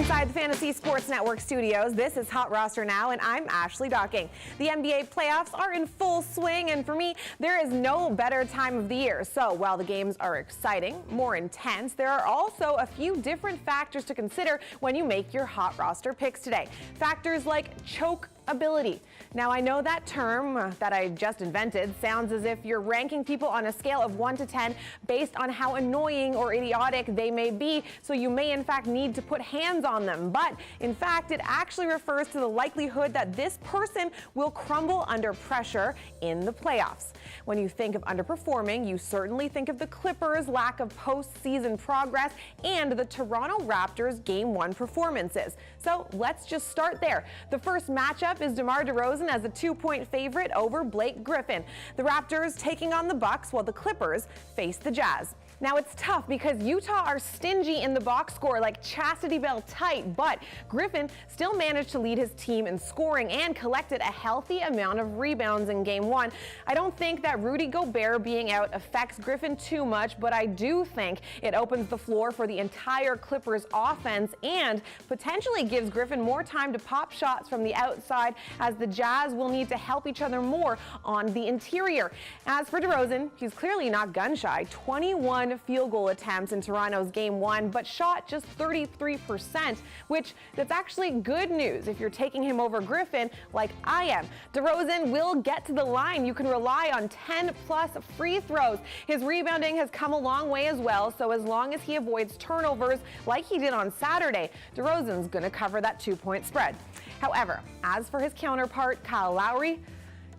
Inside the Fantasy Sports Network studios, this is Hot Roster Now, and I'm Ashley Docking. The NBA playoffs are in full swing, and for me, there is no better time of the year. So while the games are exciting, more intense, there are also a few different factors to consider when you make your Hot Roster picks today. Factors like choke ability. Now, I know that term that I just invented sounds as if you're ranking people on a scale of 1 to 10 based on how annoying or idiotic they may be, so you may in fact need to put hands on them. But in fact, it actually refers to the likelihood that this person will crumble under pressure in the playoffs. When you think of underperforming, you certainly think of the Clippers' lack of postseason progress and the Toronto Raptors' Game 1 performances. So let's just start there. The first matchup is DeMar DeRozan as a 2-point favorite over Blake Griffin. The Raptors taking on the Bucks while the Clippers face the Jazz. Now, it's tough because Utah are stingy in the box score, like Chastity Bell tight, but Griffin still managed to lead his team in scoring and collected a healthy amount of rebounds in Game 1. I don't think that Rudy Gobert being out affects Griffin too much, but I do think it opens the floor for the entire Clippers offense and potentially gives Griffin more time to pop shots from the outside, as the Jazz will need to help each other more on the interior. As for DeRozan, he's clearly not gun-shy. 21 field goal attempts in Toronto's Game 1, but shot just 33%, which that's actually good news if you're taking him over Griffin like I am. DeRozan will get to the line. You can rely on 10-plus free throws. His rebounding has come a long way as well, so as long as he avoids turnovers like he did on Saturday, DeRozan's going to cover that 2-point spread. However, as for his counterpart, Kyle Lowry,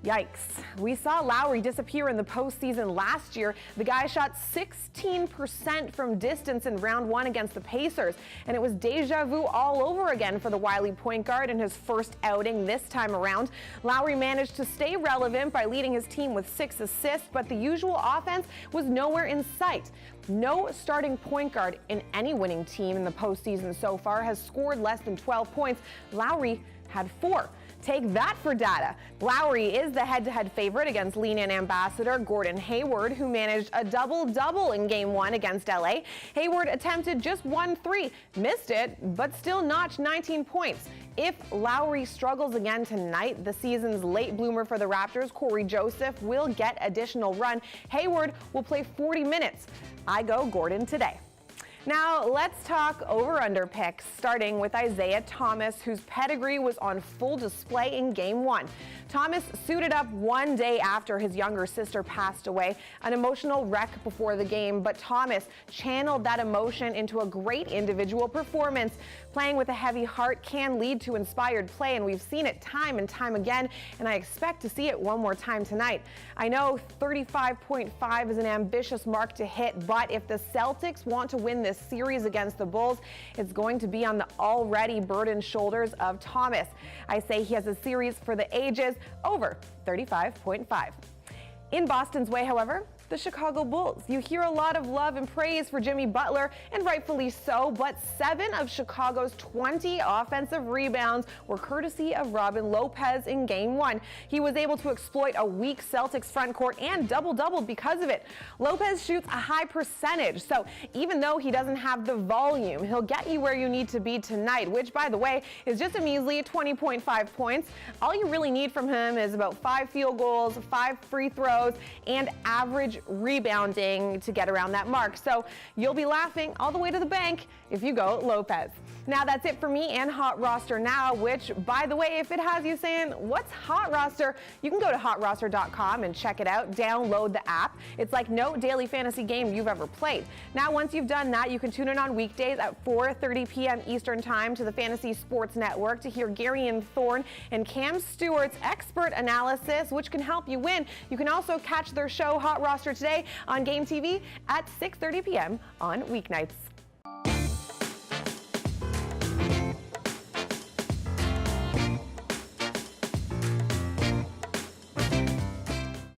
yikes. We saw Lowry disappear in the postseason last year. The guy shot 16% from distance in round 1 against the Pacers, and it was deja vu all over again for the wily point guard in his first outing this time around. Lowry managed to stay relevant by leading his team with 6 assists, but the usual offense was nowhere in sight. No starting point guard in any winning team in the postseason so far has scored less than 12 points. Lowry had 4. Take that for data. Lowry is the head-to-head favorite against lean-in ambassador Gordon Hayward, who managed a double-double in Game 1 against LA. Hayward attempted just 1 3, missed it, but still notched 19 points. If Lowry struggles again tonight, the season's late bloomer for the Raptors, Corey Joseph, will get additional run. Hayward will play 40 minutes. I go Gordon today. Now, let's talk over-under picks, starting with Isaiah Thomas, whose pedigree was on full display in Game 1. Thomas suited up one day after his younger sister passed away, an emotional wreck before the game, but Thomas channeled that emotion into a great individual performance. Playing with a heavy heart can lead to inspired play, and we've seen it time and time again, and I expect to see it one more time tonight. I know 35.5 is an ambitious mark to hit, but if the Celtics want to win this series against the Bulls, it's going to be on the already burdened shoulders of Thomas. I say he has a series for the ages, over 35.5. In Boston's way, however, the Chicago Bulls. You hear a lot of love and praise for Jimmy Butler, and rightfully so, but 7 of Chicago's 20 offensive rebounds were courtesy of Robin Lopez in Game 1. He was able to exploit a weak Celtics front court and double-double because of it. Lopez shoots a high percentage, so even though he doesn't have the volume, he'll get you where you need to be tonight, which, by the way, is just a measly 20.5 points. All you really need from him is about 5 field goals, 5 free throws, and average rebounding to get around that mark. So you'll be laughing all the way to the bank if you go Lopez. Now, that's it for me and Hot Roster Now, which, by the way, if it has you saying, what's Hot Roster? You can go to HotRoster.com and check it out. Download the app. It's like no daily fantasy game you've ever played. Now, once you've done that, you can tune in on weekdays at 4:30 p.m. Eastern Time to the Fantasy Sports Network to hear Gary and Thorne and Cam Stewart's expert analysis, which can help you win. You can also catch their show, Hot Roster Today, on Game TV at 6:30 p.m. on weeknights.